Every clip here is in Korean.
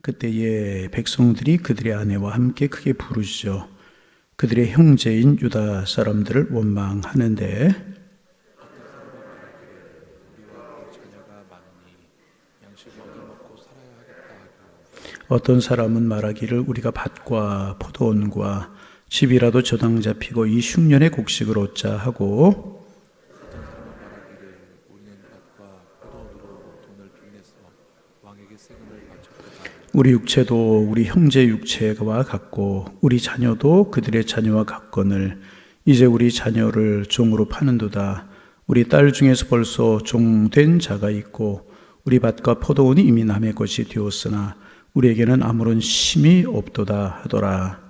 그때에 백성들이 그들의 아내와 함께 크게 부르시죠. 그들의 형제인 유다 사람들을 원망하는데 어떤 사람은 말하기를 우리가 밭과 포도원과 집이라도 저당 잡히고 이 흉년의 곡식을 얻자 하고, 우리 육체도 우리 형제 육체와 같고 우리 자녀도 그들의 자녀와 같거늘 이제 우리 자녀를 종으로 파는도다. 우리 딸 중에서 벌써 종된 자가 있고 우리 밭과 포도원이 이미 남의 것이 되었으나 우리에게는 아무런 힘이 없도다 하더라.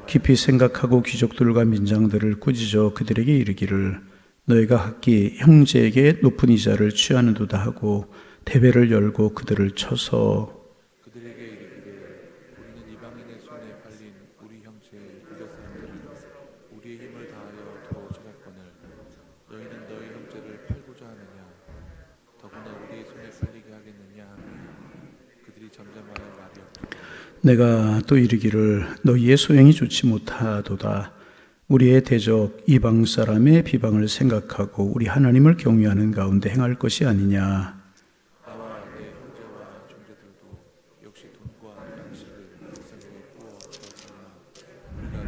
깊이 생각하고 귀족들과 민장들을 꾸짖어 그들에게 이르기를 너희가 각기 형제에게 높은 이자를 취하는도다 하고 대회를 열고 그들을 쳐서 그들에게 이르기를 우리는 이방인의 손에 팔린 우리 형제 유다 사람들을 우리의 힘을 다하여 더 찾았거늘 너희는 너희 형제를 팔고자 하느냐 더구나 우리의 손에 팔리게 하겠느냐 하며 그들이 점점 하는 말이었다. 내가 또 이르기를 너희의 소행이 좋지 못하도다. 우리의 대적 이방 사람의 비방을 생각하고 우리 하나님을 경외하는 가운데 행할 것이 아니냐. 나와 내 형제와 종제들도 역시 돈과 양식을 백성에게 구워 주었으나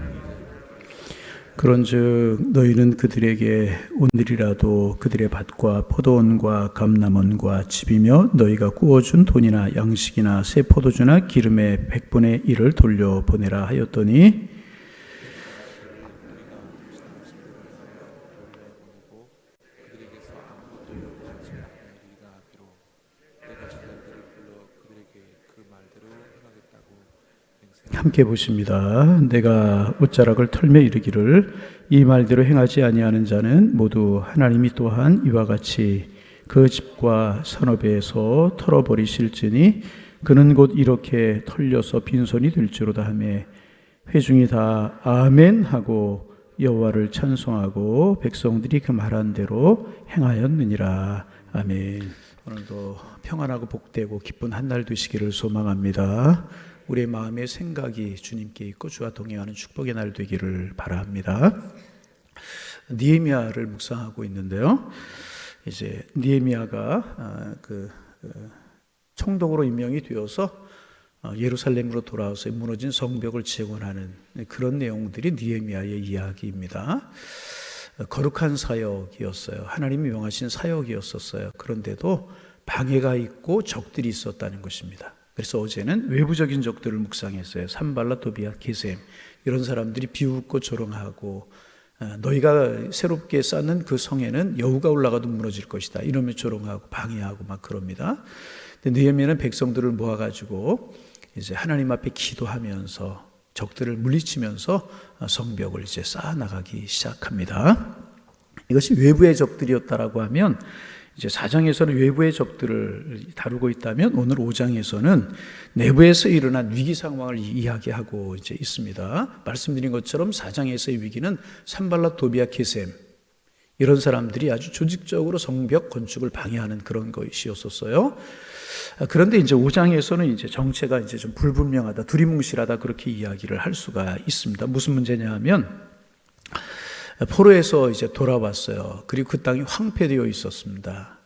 그런즉 너희는 그들에게 오늘이라도 그들의 밭과 포도원과 감람원과 집이며 너희가 구워준 돈이나 양식이나 새 포도주나 기름의 100분의 1을 돌려보내라 하였더니 함께 보십니다. 내가 옷자락을 털며 이르기를 이 말대로 행하지 아니하는 자는 모두 하나님이 또한 이와 같이 그 집과 산업에서 털어버리실지니 그는 곧 이렇게 털려서 빈손이 될지로다 하며 회중이 다 아멘 하고 여호와를 찬송하고 백성들이 그 말한 대로 행하였느니라. 아멘. 오늘도 평안하고 복되고 기쁜 한 날 되시기를 소망합니다. 우리의 마음의 생각이 주님께 있고 주와 동행하는 축복의 날 되기를 바랍니다. 느헤미야를 묵상하고 있는데요. 이제 느헤미야가 총독으로 임명이 되어서 예루살렘으로 돌아와서 무너진 성벽을 재건하는 그런 내용들이 느헤미야의 이야기입니다. 거룩한 사역이었어요. 하나님이 명하신 사역이었었어요. 그런데도 방해가 있고 적들이 있었다는 것입니다. 그래서 어제는 외부적인 적들을 묵상했어요. 산발라, 도비아, 게셈 이런 사람들이 비웃고 조롱하고 너희가 새롭게 쌓는 그 성에는 여우가 올라가도 무너질 것이다 이러며 조롱하고 방해하고 막 그럽니다. 근데 느헤미야는 백성들을 모아가지고 이제 하나님 앞에 기도하면서 적들을 물리치면서 성벽을 이제 쌓아 나가기 시작합니다. 이것이 외부의 적들이었다라고 하면 이제 4장에서는 외부의 적들을 다루고 있다면 오늘 5장에서는 내부에서 일어난 위기 상황을 이야기하고 이제 있습니다. 말씀드린 것처럼 4장에서의 위기는 산발랏, 도비아, 게셈 이런 사람들이 아주 조직적으로 성벽 건축을 방해하는 그런 것이었었어요. 그런데 이제 5장에서는 이제 정체가 이제 좀 불분명하다, 두리뭉실하다 그렇게 이야기를 할 수가 있습니다. 무슨 문제냐 하면 포로에서 이제 돌아왔어요. 그리고 그 땅이 황폐되어 있었습니다.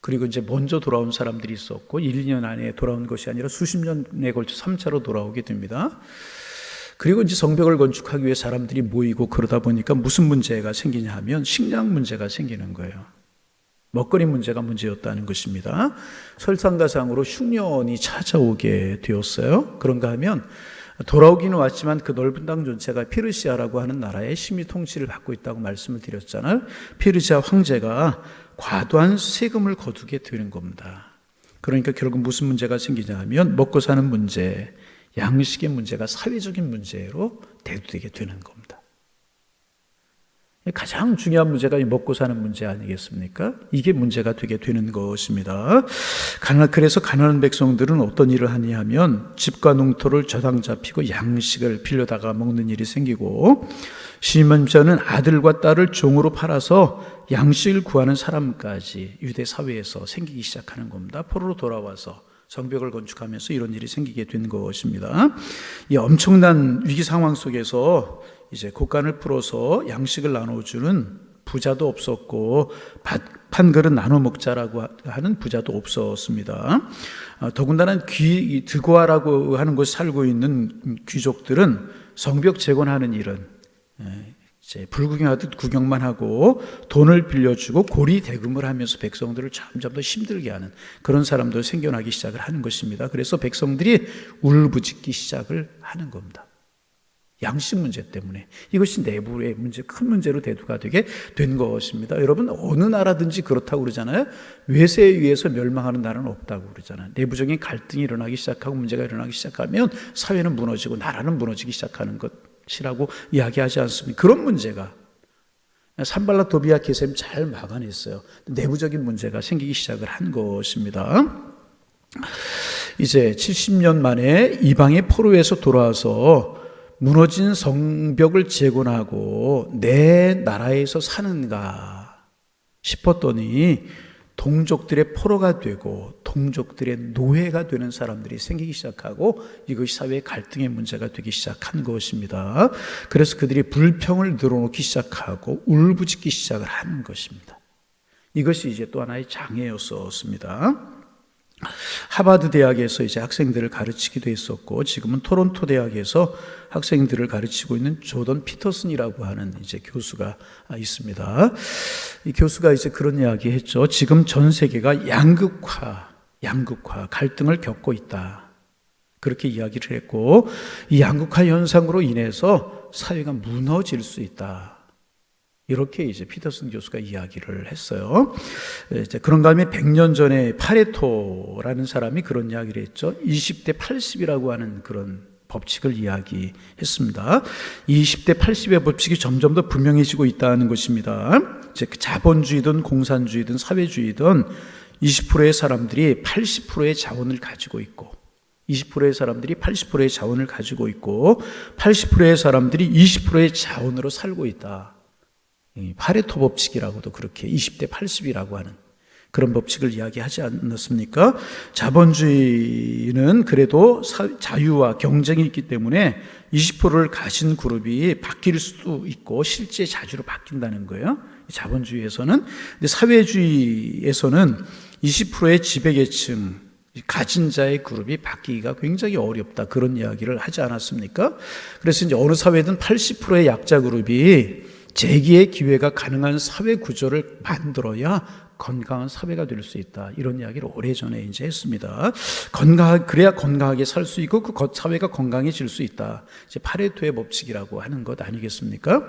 그리고 이제 먼저 돌아온 사람들이 있었고 1, 2년 안에 돌아온 것이 아니라 수십 년에 걸쳐 3차로 돌아오게 됩니다. 그리고 이제 성벽을 건축하기 위해 사람들이 모이고 그러다 보니까 무슨 문제가 생기냐 하면 식량 문제가 생기는 거예요. 먹거리 문제가 문제였다는 것입니다. 설상가상으로 흉년이 찾아오게 되었어요. 그런가 하면 돌아오기는 왔지만 그 넓은 땅 전체가 페르시아라고 하는 나라의 심히 통치를 받고 있다고 말씀을 드렸잖아요. 페르시아 황제가 과도한 세금을 거두게 되는 겁니다. 그러니까 결국 무슨 문제가 생기냐 하면 먹고 사는 문제, 양식의 문제가 사회적인 문제로 대두되게 되는 겁니다. 가장 중요한 문제가 먹고 사는 문제 아니겠습니까? 이게 문제가 되게 되는 것입니다. 그래서 가난한 백성들은 어떤 일을 하냐 하면 집과 농토를 저당 잡히고 양식을 빌려다가 먹는 일이 생기고 심한 자는 아들과 딸을 종으로 팔아서 양식을 구하는 사람까지 유대 사회에서 생기기 시작하는 겁니다. 포로로 돌아와서 성벽을 건축하면서 이런 일이 생기게 된 것입니다. 이 엄청난 위기 상황 속에서 이제 곡간을 풀어서 양식을 나눠주는 부자도 없었고 한 그릇 나눠 먹자라고 하는 부자도 없었습니다. 더군다나 드고아라고 하는 곳에 살고 있는 귀족들은 성벽 재건하는 일은 이제 불구경하듯 구경만 하고 돈을 빌려주고 고리 대금을 하면서 백성들을 점점 더 힘들게 하는 그런 사람들 생겨나기 시작을 하는 것입니다. 그래서 백성들이 울부짖기 시작을 하는 겁니다. 양식 문제 때문에. 이것이 내부의 문제, 큰 문제로 대두가 되게 된 것입니다. 여러분, 어느 나라든지 그렇다고 그러잖아요. 외세에 의해서 멸망하는 나라는 없다고 그러잖아요. 내부적인 갈등이 일어나기 시작하고 문제가 일어나기 시작하면 사회는 무너지고 나라는 무너지기 시작하는 것이라고 이야기하지 않습니까? 그런 문제가 산발라 도비아 게셈 잘 막아냈어요. 내부적인 문제가 생기기 시작을 한 것입니다. 이제 70년 만에 이방의 포로에서 돌아와서 무너진 성벽을 재건하고 내 나라에서 사는가 싶었더니 동족들의 포로가 되고 동족들의 노예가 되는 사람들이 생기기 시작하고 이것이 사회의 갈등의 문제가 되기 시작한 것입니다. 그래서 그들이 불평을 늘어놓기 시작하고 울부짖기 시작을 하는 것입니다. 이것이 이제 또 하나의 장애였었습니다. 하버드 대학에서 이제 학생들을 가르치기도 했었고 지금은 토론토 대학에서 학생들을 가르치고 있는 조던 피터슨이라고 하는 이제 교수가 있습니다. 이 교수가 이제 그런 이야기 했죠. 지금 전 세계가 양극화, 갈등을 겪고 있다. 그렇게 이야기를 했고 이 양극화 현상으로 인해서 사회가 무너질 수 있다. 이렇게 이제 피터슨 교수가 이야기를 했어요. 이제 그런가 하면 100년 전에 파레토라는 사람이 그런 이야기를 했죠. 20대 80이라고 하는 그런 법칙을 이야기했습니다. 20대 80의 법칙이 점점 더 분명해지고 있다는 것입니다. 이제 자본주의든 공산주의든 사회주의든 20%의 사람들이 80%의 자원을 가지고 있고 20%의 사람들이 80%의 자원을 가지고 있고 80%의 사람들이 20%의 자원으로 살고 있다. 파레토 법칙이라고도 그렇게 20대 80이라고 하는 그런 법칙을 이야기하지 않았습니까? 자본주의는 그래도 자유와 경쟁이 있기 때문에 20%를 가진 그룹이 바뀔 수도 있고 실제 자주로 바뀐다는 거예요. 자본주의에서는. 근데 사회주의에서는 20%의 지배계층 가진 자의 그룹이 바뀌기가 굉장히 어렵다. 그런 이야기를 하지 않았습니까? 그래서 이제 어느 사회든 80%의 약자 그룹이 재기의 기회가 가능한 사회 구조를 만들어야 건강한 사회가 될 수 있다. 이런 이야기를 오래전에 이제 했습니다. 그래야 건강하게 살 수 있고 그 사회가 건강해질 수 있다. 이제 파레토의 법칙이라고 하는 것 아니겠습니까?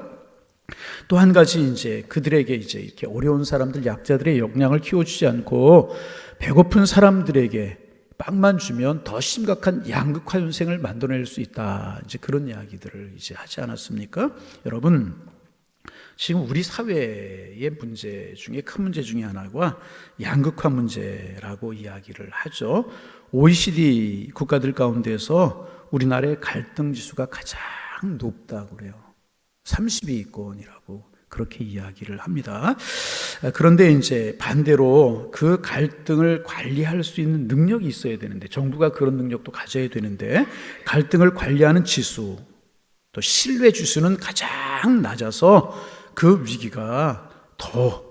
또 한 가지 이제 그들에게 이제 이렇게 어려운 사람들, 약자들의 역량을 키워주지 않고 배고픈 사람들에게 빵만 주면 더 심각한 양극화 현상을 만들어낼 수 있다. 이제 그런 이야기들을 이제 하지 않았습니까? 여러분, 지금 우리 사회의 문제 중에 큰 문제 중에 하나가 양극화 문제라고 이야기를 하죠. OECD 국가들 가운데서 우리나라의 갈등 지수가 가장 높다고 그래요. 30위권이라고 그렇게 이야기를 합니다. 그런데 이제 반대로 그 갈등을 관리할 수 있는 능력이 있어야 되는데 정부가 그런 능력도 가져야 되는데 갈등을 관리하는 지수 또 신뢰 지수는 가장 낮아서 그 위기가 더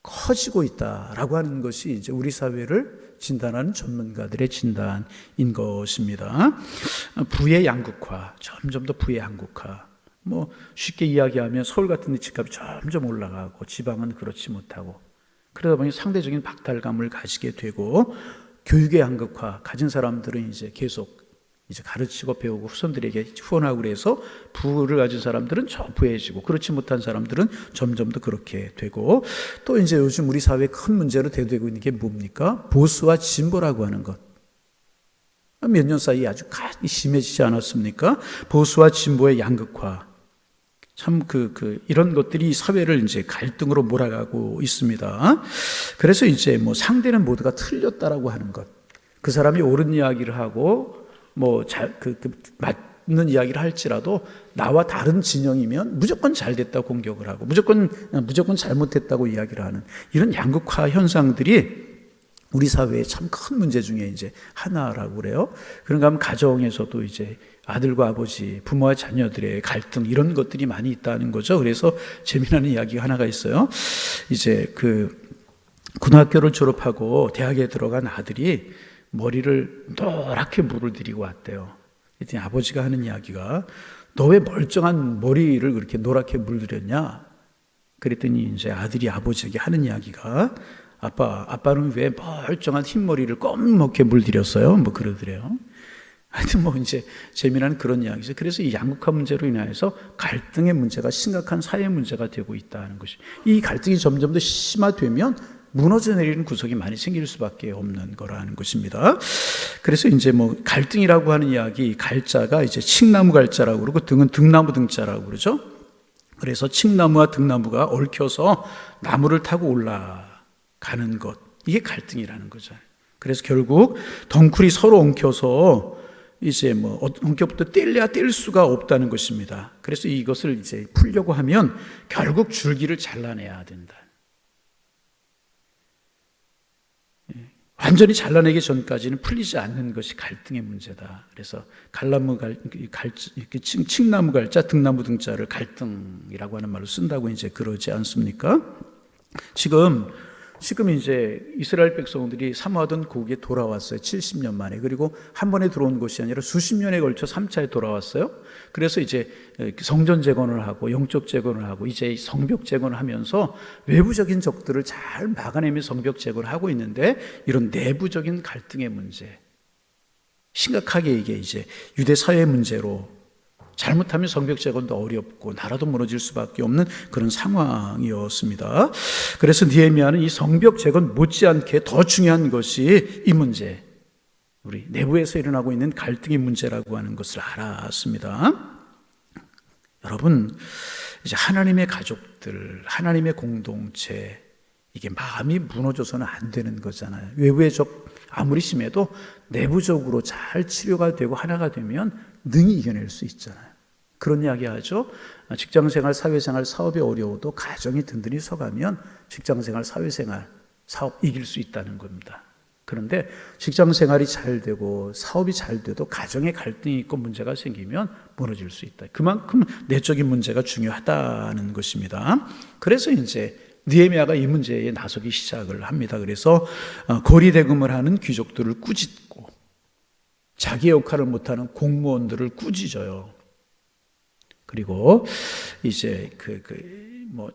커지고 있다라고 하는 것이 이제 우리 사회를 진단하는 전문가들의 진단인 것입니다. 부의 양극화, 점점 더 부의 양극화. 뭐 쉽게 이야기하면 서울 같은 데 집값이 점점 올라가고 지방은 그렇지 못하고 그러다 보니 상대적인 박탈감을 가지게 되고 교육의 양극화, 가진 사람들은 이제 계속 이제 가르치고 배우고 후손들에게 후원하고 그래서 부를 가진 사람들은 저 부해지고 그렇지 못한 사람들은 점점 더 그렇게 되고 또 이제 요즘 우리 사회에 큰 문제로 대두되고 있는 게 뭡니까? 보수와 진보라고 하는 것. 몇 년 사이에 아주 심해지지 않았습니까? 보수와 진보의 양극화. 참 이런 것들이 사회를 이제 갈등으로 몰아가고 있습니다. 그래서 이제 뭐 상대는 모두가 틀렸다라고 하는 것. 그 사람이 옳은 이야기를 하고 맞는 이야기를 할지라도 나와 다른 진영이면 무조건 잘 됐다고 공격을 하고 무조건 잘못했다고 이야기를 하는 이런 양극화 현상들이 우리 사회의 참 큰 문제 중에 이제 하나라고 그래요. 그런가 하면 가정에서도 이제 아들과 아버지, 부모와 자녀들의 갈등 이런 것들이 많이 있다는 거죠. 그래서 재미나는 이야기가 하나가 있어요. 이제 고등학교를 졸업하고 대학에 들어간 아들이 머리를 노랗게 물을 들이고 왔대요. 그랬더니 아버지가 하는 이야기가 너 왜 멀쩡한 머리를 그렇게 노랗게 물들였냐? 그랬더니 이제 아들이 아버지에게 하는 이야기가 아빠는 왜 멀쩡한 흰머리를 검게 물들였어요? 뭐 그러더래요. 하여튼 뭐 이제 재미난 그런 이야기죠. 그래서 이 양극화 문제로 인해서 갈등의 문제가 심각한 사회 문제가 되고 있다는 것이. 이 갈등이 점점 더 심화되면 무너져 내리는 구석이 많이 생길 수밖에 없는 거라는 것입니다. 그래서 이제 뭐 갈등이라고 하는 이야기, 갈자가 이제 칡나무 갈자라고 그러고 등은 등나무 등자라고 그러죠. 그래서 칡나무와 등나무가 얽혀서 나무를 타고 올라가는 것, 이게 갈등이라는 거죠. 그래서 결국 덩쿨이 서로 엉켜서 이제 뭐 엉켜부터 뗄래야 뗄 수가 없다는 것입니다. 그래서 이것을 이제 풀려고 하면 결국 줄기를 잘라내야 된다. 완전히 잘라내기 전까지는 풀리지 않는 것이 갈등의 문제다. 그래서 칡나무 갈자, 등나무 등자를 갈등이라고 하는 말로 쓴다고 이제 그러지 않습니까? 지금 이제 이스라엘 백성들이 사모하던 고국에 돌아왔어요. 70년 만에. 그리고 한 번에 들어온 것이 아니라 수십 년에 걸쳐 3차에 돌아왔어요. 그래서 이제 성전 재건을 하고 영적 재건을 하고 이제 성벽 재건을 하면서 외부적인 적들을 잘 막아내며 성벽 재건을 하고 있는데 이런 내부적인 갈등의 문제, 심각하게 이게 이제 유대 사회 문제로 잘못하면 성벽 재건도 어렵고 나라도 무너질 수밖에 없는 그런 상황이었습니다. 그래서 느헤미야는 이 성벽 재건 못지않게 더 중요한 것이 이 문제, 우리 내부에서 일어나고 있는 갈등의 문제라고 하는 것을 알았습니다. 여러분, 이제 하나님의 가족들, 하나님의 공동체, 이게 마음이 무너져서는 안 되는 거잖아요. 외부의 적 아무리 심해도 내부적으로 잘 치료가 되고 하나가 되면 능히 이겨낼 수 있잖아요. 그런 이야기 하죠. 직장생활, 사회생활, 사업이 어려워도 가정이 든든히 서가면 직장생활, 사회생활, 사업 이길 수 있다는 겁니다. 그런데 직장생활이 잘 되고 사업이 잘 돼도 가정에 갈등이 있고 문제가 생기면 무너질 수 있다. 그만큼 내적인 문제가 중요하다는 것입니다. 그래서 이제 느헤미야가 이 문제에 나서기 시작을 합니다. 그래서 거리대금을 하는 귀족들을 꾸짖고 자기 역할을 못하는 공무원들을 꾸짖어요. 그리고 이제 뭐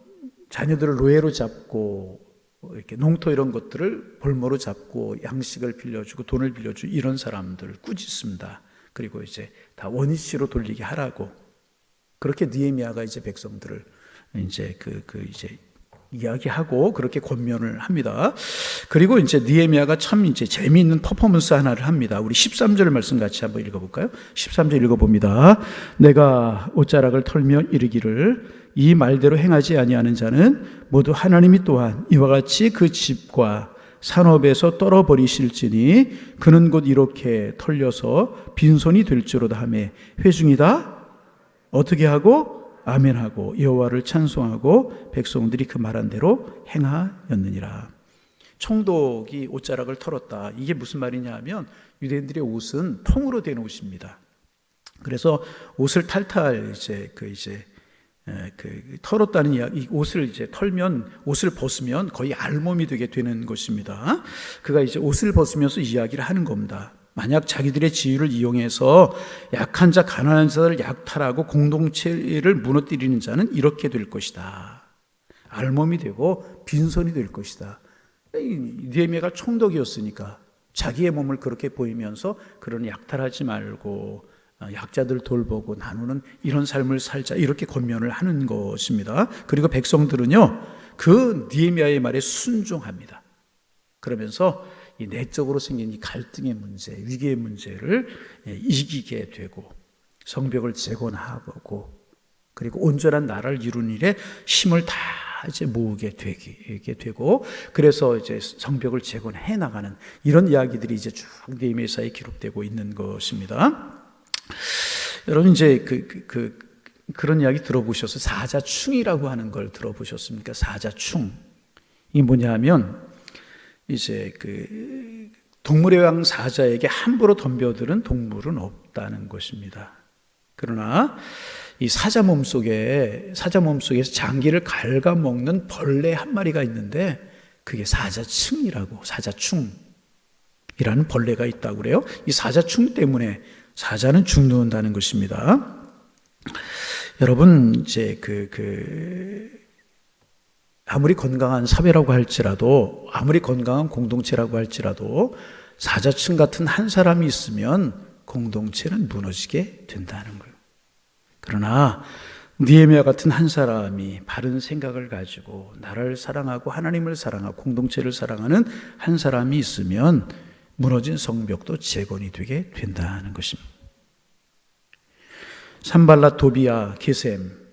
자녀들을 노예로 잡고 이렇게 농토 이런 것들을 볼모로 잡고 양식을 빌려주고 돈을 빌려주고 이런 사람들을 꾸짖습니다. 그리고 이제 다 원위치로 돌리게 하라고. 그렇게 느헤미야가 이제 백성들을 이제 이제 이야기하고 그렇게 권면을 합니다. 그리고 이제 느헤미야가 참 이제 재미있는 퍼포먼스 하나를 합니다. 우리 13절 말씀 같이 한번 읽어볼까요? 13절 읽어봅니다. 내가 옷자락을 털며 이르기를 이 말대로 행하지 아니하는 자는 모두 하나님이 또한 이와 같이 그 집과 산업에서 떨어버리실지니 그는 곧 이렇게 털려서 빈손이 될지로다 하매 회중이다 어떻게 하고 아멘하고 여호와를 찬송하고 백성들이 그 말한 대로 행하였느니라. 총독이 옷자락을 털었다. 이게 무슨 말이냐 하면 유대인들의 옷은 통으로 된 옷입니다. 그래서 옷을 탈탈 털었다는 이야기, 옷을 이제 털면, 옷을 벗으면 거의 알몸이 되게 되는 것입니다. 그가 이제 옷을 벗으면서 이야기를 하는 겁니다. 만약 자기들의 지위를 이용해서 약한 자, 가난한 자를 약탈하고 공동체를 무너뜨리는 자는 이렇게 될 것이다. 알몸이 되고 빈손이 될 것이다. 느헤미야가 총독이었으니까 자기의 몸을 그렇게 보이면서 그런 약탈하지 말고 약자들 돌보고 나누는 이런 삶을 살자 이렇게 권면을 하는 것입니다. 그리고 백성들은요 그 느헤미야의 말에 순종합니다. 그러면서 이 내적으로 생긴 이 갈등의 문제, 위기의 문제를 이기게 되고 성벽을 재건하고 그리고 온전한 나라를 이루는 일에 힘을 다 이제 모으게 되고 그래서 이제 성벽을 재건해 나가는 이런 이야기들이 이제 쭉 느헤미야서에 기록되고 있는 것입니다. 여러분 이제 그런 이야기 들어보셔서 사자충이라고 하는 걸 들어보셨습니까? 사자충. 이게 뭐냐면 이제 동물의 왕 사자에게 함부로 덤벼드는 동물은 없다는 것입니다. 그러나 이 사자 몸속에서 장기를 갉아먹는 벌레 한 마리가 있는데 그게 사자충이라는 벌레가 있다고 그래요. 이 사자충 때문에 사자는 죽는다는 것입니다. 여러분 이제 아무리 건강한 사회라고 할지라도, 아무리 건강한 공동체라고 할지라도 사자층 같은 한 사람이 있으면 공동체는 무너지게 된다는 거예요. 그러나 느헤미야 같은 한 사람이 바른 생각을 가지고 나라를 사랑하고 하나님을 사랑하고 공동체를 사랑하는 한 사람이 있으면 무너진 성벽도 재건이 되게 된다는 것입니다. 산발랏, 도비야, 게셈,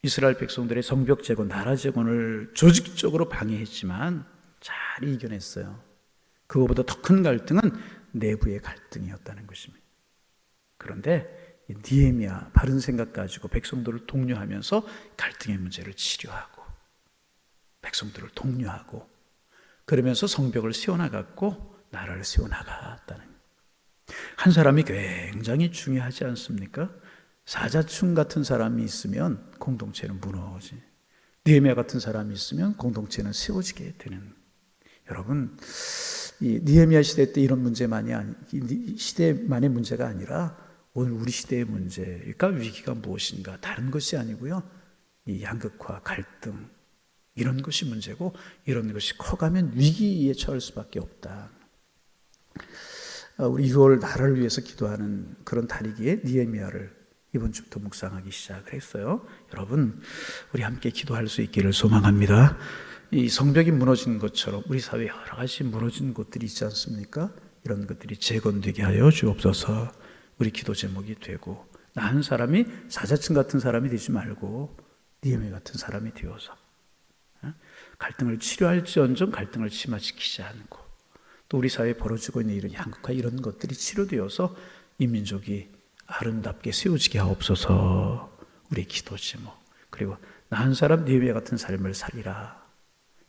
이스라엘 백성들의 성벽 재건, 나라 재건을 조직적으로 방해했지만 잘 이겨냈어요. 그거보다 더 큰 갈등은 내부의 갈등이었다는 것입니다. 그런데 느헤미야 바른 생각 가지고 백성들을 독려하면서 갈등의 문제를 치료하고 백성들을 독려하고 그러면서 성벽을 세워나갔고 나라를 세워나갔다는 거예요. 한 사람이 굉장히 중요하지 않습니까? 사자충 같은 사람이 있으면 공동체는 무너지. 느헤미야 같은 사람이 있으면 공동체는 세워지게 되는. 여러분, 이 느헤미야 시대 때 이런 시대만의 문제가 아니라 오늘 우리 시대의 문제가 위기가 무엇인가 다른 것이 아니고요. 이 양극화, 갈등 이런 것이 문제고 이런 것이 커가면 위기에 처할 수밖에 없다. 우리 6월 나라를 위해서 기도하는 그런 달이기에 느헤미야를 이번 주부터 묵상하기 시작을 했어요. 여러분, 우리 함께 기도할 수 있기를 소망합니다. 이 성벽이 무너진 것처럼 우리 사회에 여러 가지 무너진 곳들이 있지 않습니까? 이런 것들이 재건되게 하여 주옵소서. 우리 기도 제목이 되고 나 한 사람이 사자층 같은 사람이 되지 말고 느헤미야 같은 사람이 되어서 갈등을 치료할지언정 갈등을 심화시키지 않고 또 우리 사회에 벌어지고 있는 이런 양극화 이런 것들이 치료되어서 이 민족이 아름답게 세워지게 하옵소서. 우리 기도 제목 그리고 나 한 사람 느헤미야 같은 삶을 살리라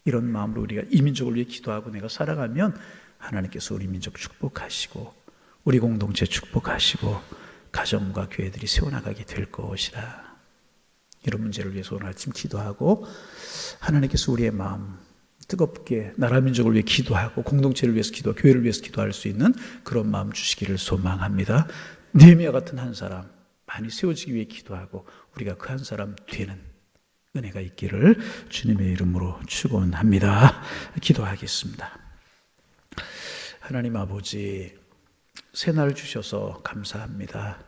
이런 마음으로 우리가 이 민족을 위해 기도하고 내가 살아가면 하나님께서 우리 민족 축복하시고 우리 공동체 축복하시고 가정과 교회들이 세워나가게 될 것이라. 이런 문제를 위해서 오늘 아침 기도하고 하나님께서 우리의 마음 뜨겁게 나라 민족을 위해 기도하고 공동체를 위해서 기도하고 교회를 위해서 기도할 수 있는 그런 마음 주시기를 소망합니다. 느헤미야 같은 한 사람 많이 세워지기 위해 기도하고 우리가 그 한 사람 되는 은혜가 있기를 주님의 이름으로 축원합니다. 기도하겠습니다. 하나님 아버지, 새날 주셔서 감사합니다.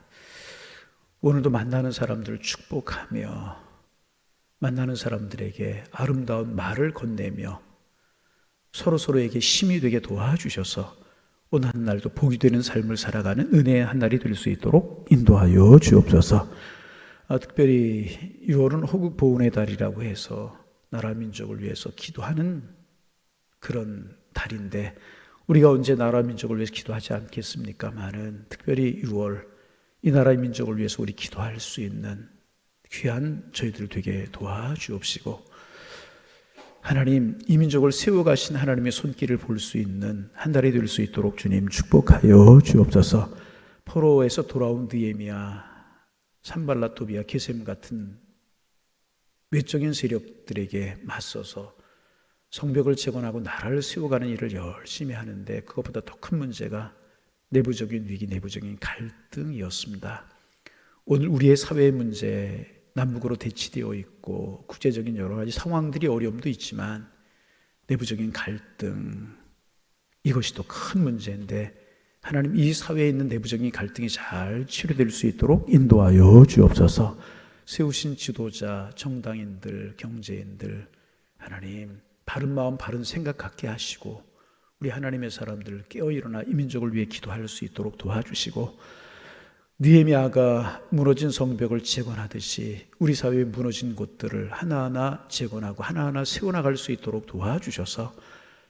오늘도 만나는 사람들을 축복하며 만나는 사람들에게 아름다운 말을 건네며 서로에게 힘이 되게 도와주셔서 오늘 한 날도 복이 되는 삶을 살아가는 은혜의 한 날이 될 수 있도록 인도하여 주옵소서. 특별히 6월은 호국 보훈의 달이라고 해서 나라 민족을 위해서 기도하는 그런 달인데 우리가 언제 나라 민족을 위해서 기도하지 않겠습니까마는 특별히 6월 이 나라의 민족을 위해서 우리 기도할 수 있는 귀한 저희들 되게 도와주옵시고 하나님 이 민족을 세워가신 하나님의 손길을 볼 수 있는 한 달이 될 수 있도록 주님 축복하여 주옵소서. 포로에서 돌아온 느헤미야, 산발랏, 도비야, 게셈 같은 외적인 세력들에게 맞서서 성벽을 재건하고 나라를 세워가는 일을 열심히 하는데 그것보다 더 큰 문제가 내부적인 위기, 내부적인 갈등이었습니다. 오늘 우리의 사회의 문제 남북으로 대치되어 있고 국제적인 여러 가지 상황들이 어려움도 있지만 내부적인 갈등 이것이 또 큰 문제인데 하나님 이 사회에 있는 내부적인 갈등이 잘 치료될 수 있도록 인도하여 주옵소서. 세우신 지도자, 정당인들, 경제인들 하나님 바른 마음 바른 생각 갖게 하시고 우리 하나님의 사람들 깨어일어나 이 민족을 위해 기도할 수 있도록 도와주시고 느헤미야가 무너진 성벽을 재건하듯이 우리 사회에 무너진 곳들을 하나하나 재건하고 하나하나 세워나갈 수 있도록 도와주셔서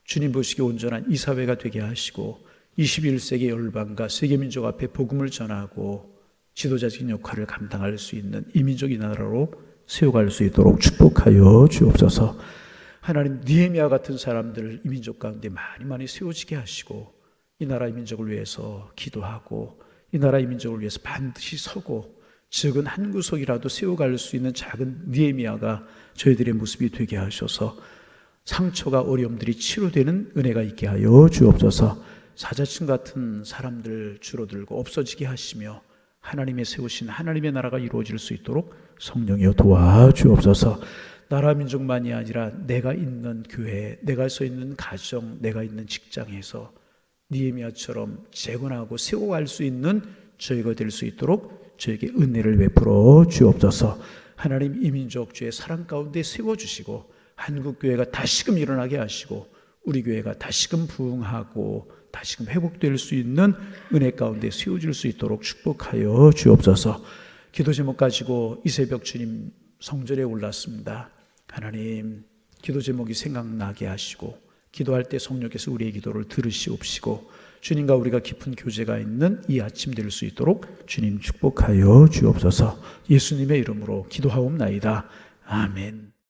주님 보시기에 온전한 이 사회가 되게 하시고 21세기 열방과 세계민족 앞에 복음을 전하고 지도자적인 역할을 감당할 수 있는 이민족 이 나라로 세워갈 수 있도록 축복하여 주옵소서. 하나님, 느헤미야 같은 사람들을 이민족 가운데 많이 세워지게 하시고 이 나라 이민족을 위해서 기도하고 이 나라 이민족을 위해서 반드시 서고 적은 한 구석이라도 세워갈 수 있는 작은 느헤미야가 저희들의 모습이 되게 하셔서 상처가 어려움들이 치료되는 은혜가 있게 하여 주옵소서. 사자층 같은 사람들 줄어들고 없어지게 하시며 하나님의 세우신 하나님의 나라가 이루어질 수 있도록 성령이여 도와주옵소서. 나라 민족만이 아니라 내가 있는 교회, 내가 서 있는 가정, 내가 있는 직장에서 느헤미야처럼 재건하고 세워갈 수 있는 저희가 될 수 있도록 저에게 은혜를 베풀어 주옵소서. 하나님, 이민족 주의 사랑 가운데 세워주시고 한국교회가 다시금 일어나게 하시고 우리 교회가 다시금 부흥하고 다시금 회복될 수 있는 은혜 가운데 세워질 수 있도록 축복하여 주옵소서. 기도 제목 가지고 이 새벽 주님 성전에 올랐습니다. 하나님, 기도 제목이 생각나게 하시고 기도할 때 성령께서 우리의 기도를 들으시옵시고 주님과 우리가 깊은 교제가 있는 이 아침 될 수 있도록 주님 축복하여 주옵소서. 예수님의 이름으로 기도하옵나이다. 아멘.